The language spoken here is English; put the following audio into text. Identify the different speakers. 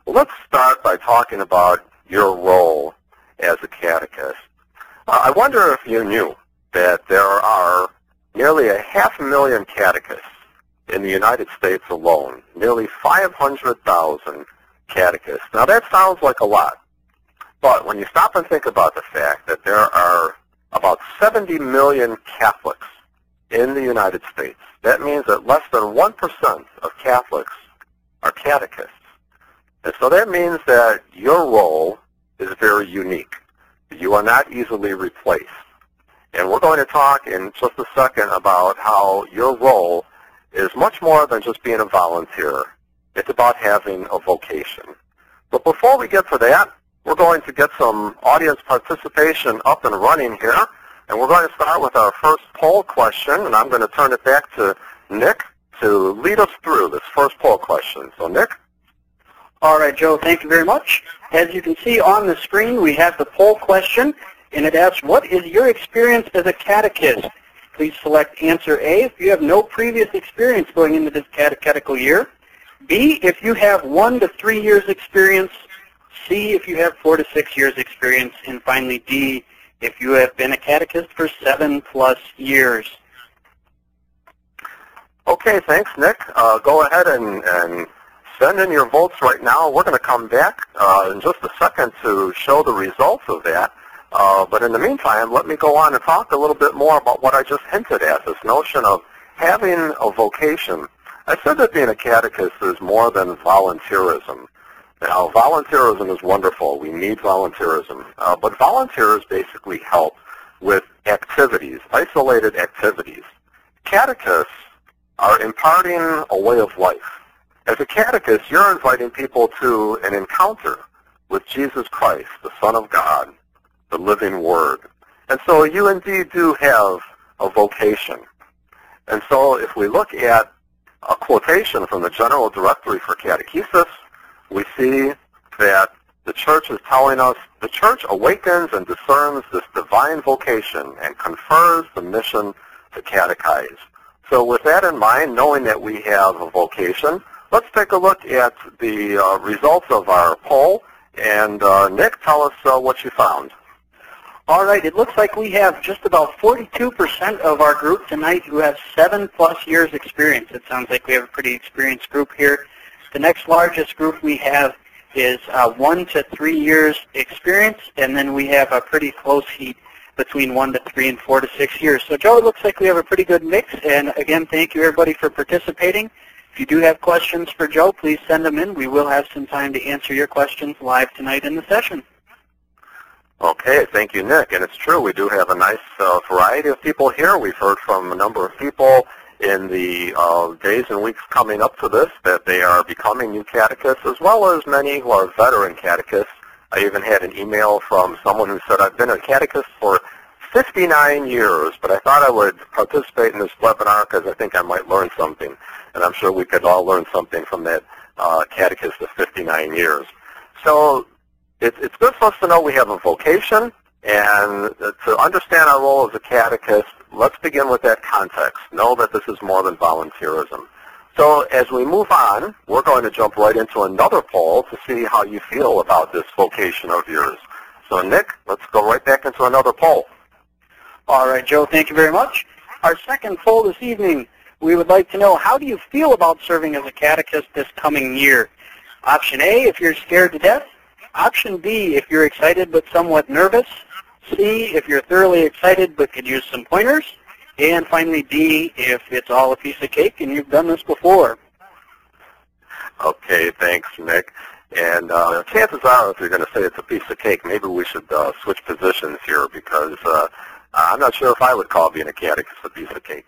Speaker 1: Well, let's start by talking about your role as a catechist. I wonder if you knew that there are nearly 500,000 catechists in the United States alone, nearly 500,000 catechists. Now that sounds like a lot, but when you stop and think about the fact that there are about 70 million Catholics in the United States, that means that less than 1% of Catholics are catechists. And so that means that your role is very unique. You are not easily replaced. And we're going to talk in just a second about how your role is much more than just being a volunteer. It's about having a vocation. But before we get to that, we're going to get some audience participation up and running here. And we're going to start with our first poll question, and I'm going to turn it back to Nick to lead us through this first poll question. So Nick?
Speaker 2: All right, Joe, thank you very much. As you can see on the screen, we have the poll question, and it asks, what is your experience as a catechist? Please select answer A if you have no previous experience going into this catechetical year. B, if you have 1 to 3 years experience. C, if you have 4 to 6 years experience. And finally, D, if you have been a catechist for 7+ years.
Speaker 1: Okay, thanks, Nick. Go ahead and send in your votes right now. We're going to come back in just a second to show the results of that. But in the meantime, let me go on and talk a little bit more about what I just hinted at, this notion of having a vocation. I said that being a catechist is more than volunteerism. Now, volunteerism is wonderful. We need volunteerism. But volunteers basically help with activities, isolated activities. Catechists are imparting a way of life. As a catechist, you're inviting people to an encounter with Jesus Christ, the Son of God, the living Word. And so you indeed do have a vocation. And so if we look at a quotation from the General Directory for Catechesis, we see that the Church is telling us, the Church awakens and discerns this divine vocation and confers the mission to catechize. So with that in mind, knowing that we have a vocation, let's take a look at the results of our poll. And Nick, tell us what you found.
Speaker 2: All right, it looks like we have just about 42% of our group tonight who have 7+ years experience. It sounds like we have a pretty experienced group here. The next largest group we have is 1 to 3 years experience, and then we have a pretty close heat between 1 to 3 and 4 to 6 years. So Joe, it looks like we have a pretty good mix, and again, thank you everybody for participating. If you do have questions for Joe, please send them in. We will have some time to answer your questions live tonight in the session.
Speaker 1: Okay, thank you, Nick. And it's true, we do have a nice variety of people here. We've heard from a number of people in the days and weeks coming up to this that they are becoming new catechists, as well as many who are veteran catechists. I even had an email from someone who said, I've been a catechist for 59 years, but I thought I would participate in this webinar because I think I might learn something. And I'm sure we could all learn something from that catechist of 59 years. So it's good for us to know we have a vocation, and to understand our role as a catechist, let's begin with that context. Know that this is more than volunteerism. So as we move on, we're going to jump right into another poll to see how you feel about this vocation of yours. So Nick, let's go right back into another poll.
Speaker 2: All right, Joe, thank you very much. Our second poll this evening, we would like to know, how do you feel about serving as a catechist this coming year? Option A, if you're scared to death. Option B, if you're excited but somewhat nervous. C, if you're thoroughly excited but could use some pointers. And finally, D, if it's all a piece of cake and you've done this before.
Speaker 1: Okay, thanks, Nick. And chances are, if you're going to say it's a piece of cake, maybe we should switch positions here, because I'm not sure if I would call being a catechist a piece of cake.